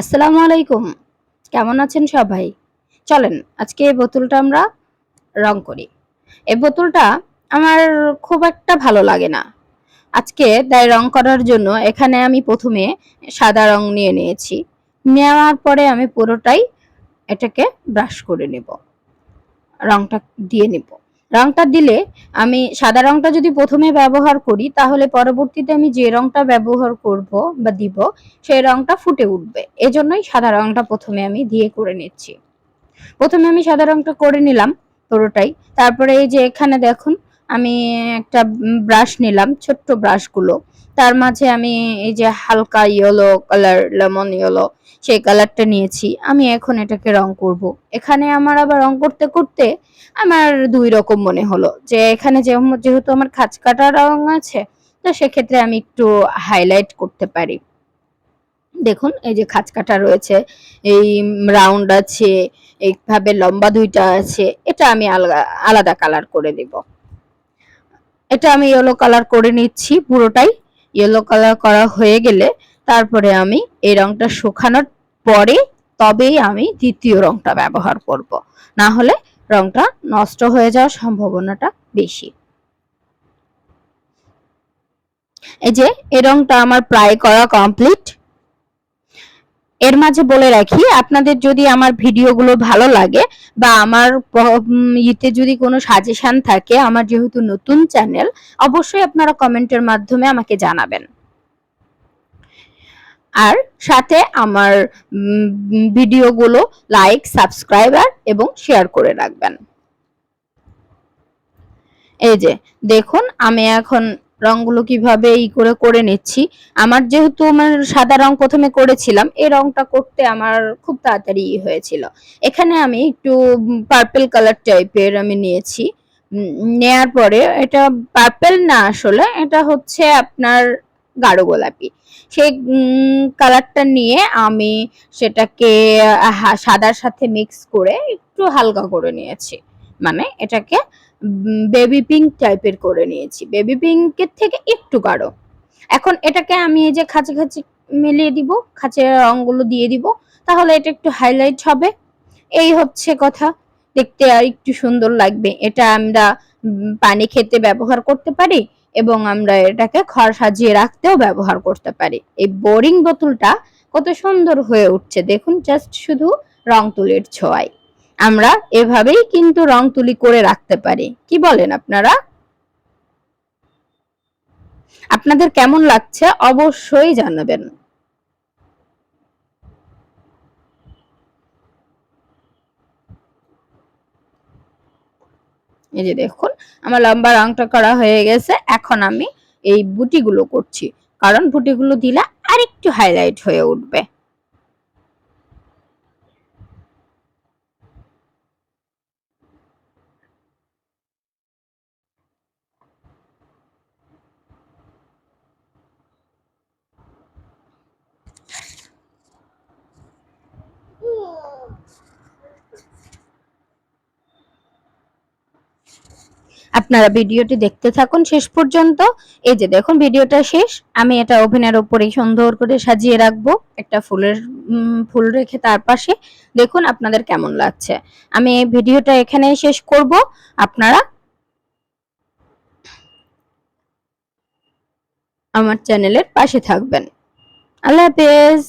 আসসালামু আলাইকুম। কেমন আছেন সবাই? চলেন আজকে এই বোতলটা আমরা রং করি। এই বোতলটা আমার খুব একটা ভালো লাগে না। আজকে তাই রং করার জন্য এখানে আমি ১ম এ সাদা রং নিয়ে নিয়েছি। নেওয়ার পরে আমি পুরোটাই এটাকে ব্রাশ করে নেব। রংটা দিয়ে নিব। রংটা দিলে আমি সাদা রংটা যদি ১ম এ ব্যবহার করি তাহলে পরবর্তীতে আমি যে রংটা ব্যবহার করব বা দিব সেই রংটা ফুটে উঠবে। এজন্যই সাদা রংটা ১ম এ আমি দিয়ে করে নিচ্ছি। ১ম এ আমি সাদা রংটা করে নিলাম পুরোটাই। তারপরে এই যে এখানে দেখুন আমি একটা ব্রাশ নিলাম, ছোট্ট ব্রাশগুলো। তার মাঝে আমি এই যে হালকা ইয়েলো কালার, লেমন ইয়েলো সেই কালারটা নিয়েছি। আমি এখন এটাকে রং করব। এখানে আমার আবার রং করতে, করতে আমার ২ রকম মনে হলো যে এখানে যেহেতু আমার খাঁজ কাটা রং আছে, তো সেক্ষেত্রে আমি একটু হাইলাইট করতে পারি। দেখুন এই যে খাঁজ কাটা রয়েছে, এই রাউন্ড আছে, এইভাবে লম্বা ২ টা আছে। এটা আমি আলাদা কালার করে দিব। এটা আমি ইয়েলো কালার করে নিচ্ছি পুরোটাই। ইয়েলো কালার করা হয়ে গেলে তারপরে আমি এই রংটা শুকানোর পরে তবেই আমি ২য় রংটা ব্যবহার করব। না হলে রংটা নষ্ট হয়ে যাওয়ার সম্ভাবনাটা বেশি। এই যে এই রংটা আমার প্রায় করা কমপ্লিট। এর মাঝে বলে রাখি আপনাদের যদি আমার ভিডিওগুলো ভালো লাগে বা আমার ইতে যদি কোনো সাজেশন থাকে, আমার যেহেতু নতুন চ্যানেল, অবশ্যই আপনারা কমেন্টের মাধ্যমে আমাকে জানাবেন। আর সাথে আমার ভিডিওগুলো লাইক, সাবস্ক্রাইবার এবং শেয়ার করে রাখবেন। এই যে দেখুন আমি এখন রংগুলো কিভাবে করে নিচ্ছি। আমার যেহেতু সাদা রং ১ম এ করেছিলাম, এই রংটা করতে আমার খুব তাড়াতাড়ি হয়েছিল। এখানে আমি একটু পার্পল কালার টাইপের আমি নিয়েছি। নেয়ার পরে এটা পার্পল না, আসলে এটা হচ্ছে আপনার গাঢ় গোলাপি। সেই কালারটা নিয়ে আমি সেটাকে সাদার সাথে মিক্স করে একটু হালকা করে নিয়েছি। মানে এটাকে বেবি পিঙ্ক টাইপের করে নিয়েছি। বেবি পিঙ্কের থেকে একটু গাঢ়। এখন এটাকে আমি এই যে খাঁচে, খাঁচে মিলিয়ে দিব, খাঁচে রংগুলো দিয়ে দিব। তাহলে এটা একটু হাইলাইট হবে। এই হচ্ছে কথা। দেখতে আর একটু সুন্দর লাগবে। এটা আমরা পানি খেতে ব্যবহার করতে পারি এবং আমরা এটাকে ঘর সাজিয়ে রাখতেও ব্যবহার করতে পারি। এই বোরিং বোতলটা কত সুন্দর হয়ে উঠছে দেখুন, জাস্ট শুধু রং তুলির ছোঁয়ায়। আমরা এভাবেই কিন্তু রং তুলি করে রাখতে পারি। কি বলেন আপনারা? আপনাদের কেমন লাগছে অবশ্যই জানাবেন। এই যে দেখুন আমার লম্বা রংটা করা হয়ে গেছে। এখন আমি এই বুটিগুলো করছি, কারণ বুটিগুলো দিলে আরেকটু হাইলাইট হয়ে উঠবে। আপনারা ভিডিওটি দেখতে থাকুন শেষ পর্যন্ত। এই যে দেখুন ভিডিওটা শেষ। আমি এটা ওভেনের উপরেই সুন্দর করে সাজিয়ে রাখবো একটা ফুল রেখে তার পাশে। দেখুন আপনাদের কেমন লাগছে। আমি এই ভিডিওটা এখানেই শেষ করব। আপনারা আমার চ্যানেলের পাশে থাকবেন। আল্লাহ হাফেজ।